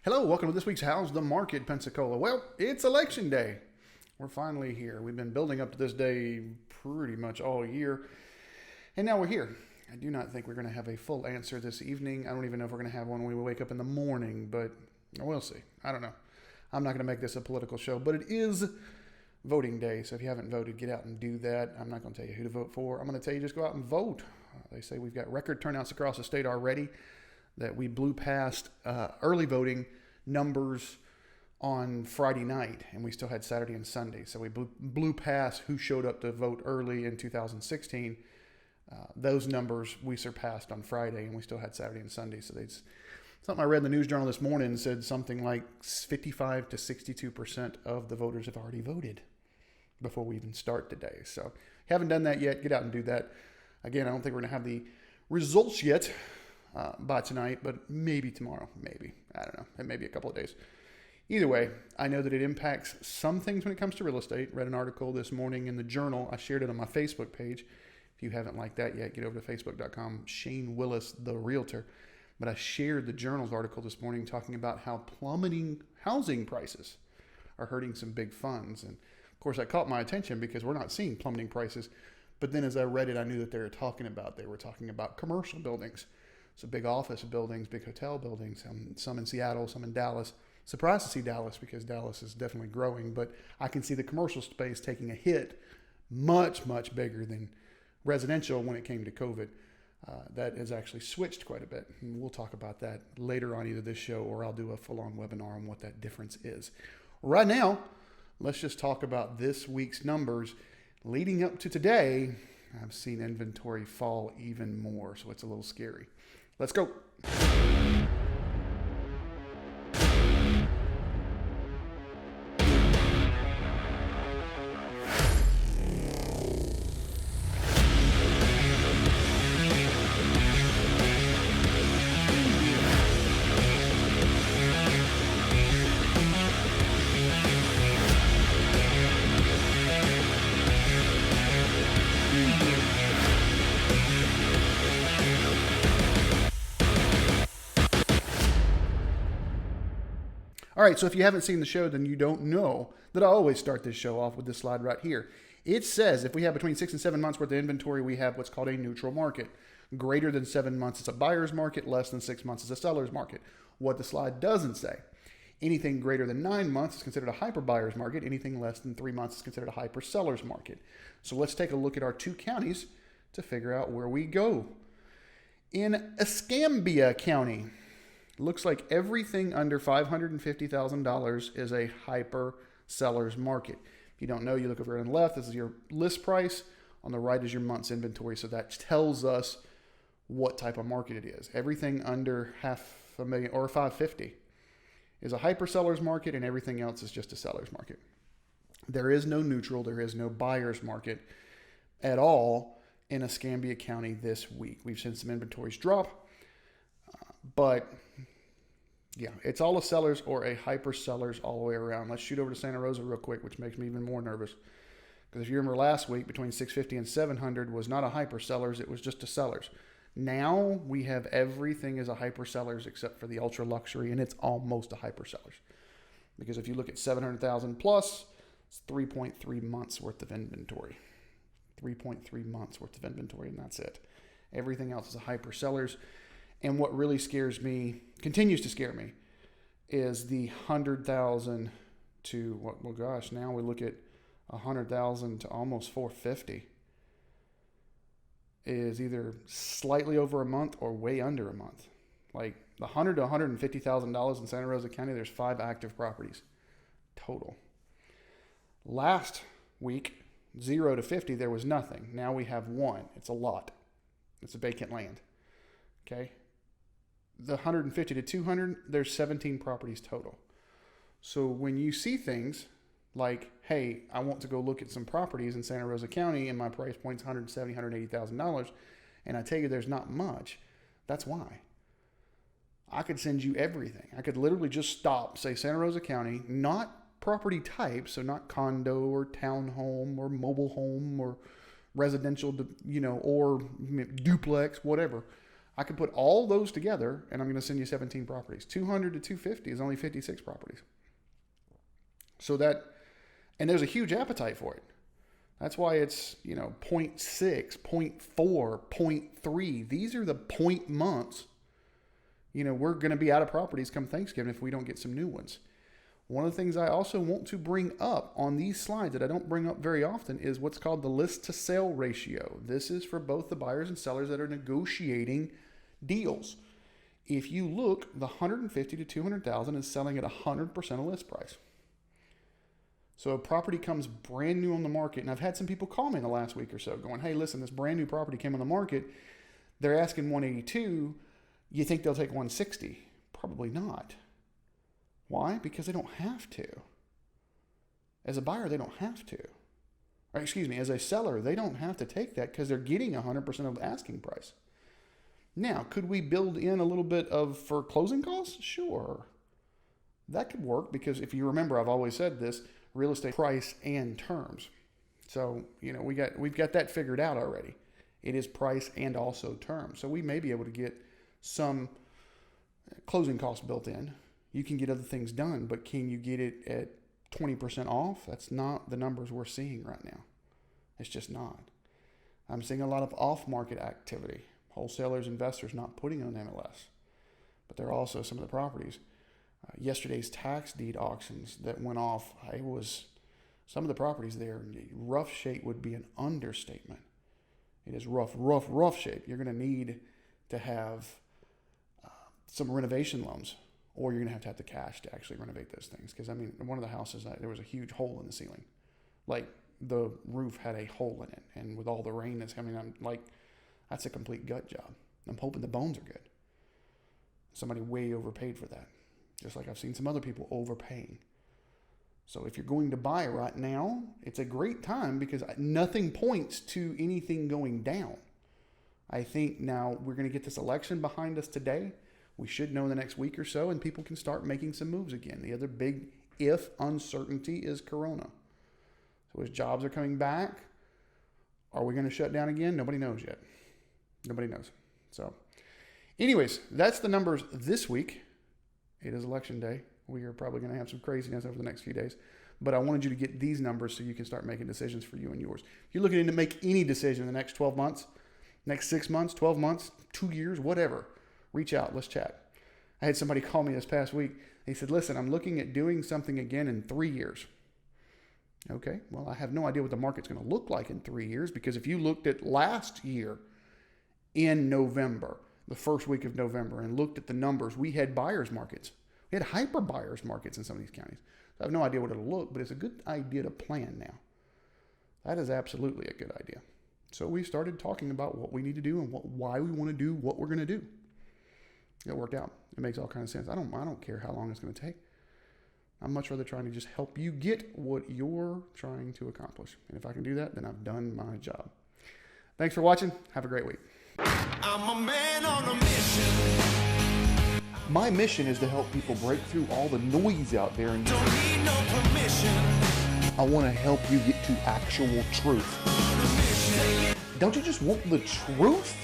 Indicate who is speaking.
Speaker 1: Hello, welcome to this week's How's the Market, Pensacola. Well, it's election day. We're finally here. We've been building up to this day pretty much all year, and now we're here. I do not think we're going to have a full answer this evening. I don't even know if we're going to have one when we wake up in the morning, but we'll see. I don't know. I'm not going to make this a political show, but it is voting day, so if you haven't voted, get out and do that. I'm not going to tell you who to vote for. I'm going to tell you just go out and vote. They say we've got record turnouts across the state already, that we blew past early voting numbers on Friday night, and we still had Saturday and Sunday. So we blew past who showed up to vote early in 2016. Those numbers we surpassed on Friday, and we still had Saturday and Sunday. So something I read in the News Journal this morning said something like 55 to 62% of the voters have already voted before we even start today. So if you haven't done that yet, get out and do that. Again, I don't think we're going to have the results yet by tonight, but maybe tomorrow, maybe. I don't know. It may be a couple of days. Either way, I know that it impacts some things when it comes to real estate. Read an article this morning in the Journal. I shared it on my Facebook page. If you haven't liked that yet, get over to facebook.com, Shane Willis, the Realtor. But I shared the Journal's article this morning talking about how plummeting housing prices are hurting some big funds. And of course, that caught my attention because we're not seeing plummeting prices. But then as I read it, I knew that they were talking about commercial buildings. So big office buildings, big hotel buildings, some in Seattle, some in Dallas. Surprised to see Dallas because Dallas is definitely growing, but I can see the commercial space taking a hit much, much bigger than residential when it came to COVID. That has actually switched quite a bit. And we'll talk about that later on either this show or I'll do a full-on webinar on what that difference is. Right now, let's just talk about this week's numbers. Leading up to today, I've seen inventory fall even more, so it's a little scary. Let's go. All right, so if you haven't seen the show, then you don't know that I always start this show off with this slide right here. It says if we have between 6 and 7 months worth of inventory, we have what's called a neutral market. Greater than 7 months is a buyer's market. Less than 6 months is a seller's market. What the slide doesn't say, anything greater than 9 months is considered a hyper buyer's market. Anything less than 3 months is considered a hyper seller's market. So let's take a look at our two counties to figure out where we go. In Escambia County, looks like everything under $550,000 is a hyper seller's market. If you don't know, you look over on the left, this is your list price. On the right is your month's inventory. So that tells us what type of market it is. Everything under $500,000 or $550,000 is a hyper seller's market, and everything else is just a seller's market. There is no neutral, there is no buyer's market at all in Escambia County this week. We've seen some inventories drop. But yeah, it's all a sellers or a hyper sellers all the way around. Let's shoot over to Santa Rosa real quick, which makes me even more nervous. Because if you remember last week, between 650 and 700 was not a hyper sellers, it was just a sellers. Now we have everything as a hyper sellers except for the ultra luxury, and it's almost a hyper sellers. Because if you look at 700,000 plus, it's 3.3 months worth of inventory. 3.3 months worth of inventory, and that's it. Everything else is a hyper sellers. And what really scares me, continues to scare me, is the 100,000 to, well, gosh, now we look at 100,000 to almost 450 is either slightly over a month or way under a month. Like the $100,000 to $150,000 in Santa Rosa County, there's 5 active properties total. Last week, 0 to 50, there was nothing. Now we have 1. It's a lot. It's a vacant land. Okay. The 150 to 200, there's 17 properties total. So when you see things like, hey, I want to go look at some properties in Santa Rosa County and my price point's $170,000, $180,000, and I tell you there's not much, that's why. I could send you everything. I could literally just stop, say Santa Rosa County, not property type, so not condo or townhome or mobile home or residential, or duplex, whatever. I could put all those together, and I'm going to send you 17 properties. 200 to 250 is only 56 properties. So and there's a huge appetite for it. That's why it's, 0.6, 0.4, 0.3. These are the point months. We're going to be out of properties come Thanksgiving if we don't get some new ones. One of the things I also want to bring up on these slides that I don't bring up very often is what's called the list to sale ratio. This is for both the buyers and sellers that are negotiating deals. If you look, the 150 to 200,000 is selling at 100% of list price. So a property comes brand new on the market, and I've had some people call me in the last week or so going, hey, listen, this brand new property came on the market. They're asking 182. You think they'll take 160? Probably not. Why? Because they don't have to. As a buyer, they don't have to. Or excuse me, as a seller, they don't have to take that because they're getting 100% of asking price. Now, could we build in a little bit for closing costs? Sure. That could work because if you remember, I've always said this, real estate price and terms. So, we've got that figured out already. It is price and also terms. So we may be able to get some closing costs built in. You can get other things done, but can you get it at 20% off? That's not the numbers we're seeing right now. It's just not. I'm seeing a lot of off-market activity. Wholesalers, investors not putting on MLS. But there are also some of the properties. Yesterday's tax deed auctions that went off, some of the properties there, rough shape would be an understatement. It is rough shape. You're going to need to have some renovation loans, or you're going to have the cash to actually renovate those things. Because, one of the houses, there was a huge hole in the ceiling. Like, the roof had a hole in it. And with all the rain that's coming, that's a complete gut job. I'm hoping the bones are good. Somebody way overpaid for that. Just like I've seen some other people overpaying. So if you're going to buy right now, it's a great time because nothing points to anything going down. I think now we're going to get this election behind us today. We should know in the next week or so, and people can start making some moves again. The other big uncertainty is Corona. So as jobs are coming back, are we going to shut down again? Nobody knows yet. Nobody knows. So anyways, that's the numbers this week. It is election day. We are probably going to have some craziness over the next few days. But I wanted you to get these numbers so you can start making decisions for you and yours. If you're looking to make any decision in the next 12 months, next 6 months, 12 months, 2 years, whatever, reach out. Let's chat. I had somebody call me this past week. He said, listen, I'm looking at doing something again in 3 years. Okay, well, I have no idea what the market's going to look like in 3 years because if you looked at last year in November, the first week of November, and looked at the numbers, we had buyers markets. We had hyper buyers markets in some of these counties. So I have no idea what it'll look, but it's a good idea to plan now. That is absolutely a good idea. So we started talking about what we need to do and why we want to do what we're going to do. It worked out. It makes all kinds of sense. I don't care how long it's going to take. I'm much rather trying to just help you get what you're trying to accomplish. And if I can do that, then I've done my job. Thanks for watching. Have a great week. I'm a man on a mission. My mission is to help people break through all the noise out there and don't need no permission. I want to help you get to actual truth. Don't you just want the truth?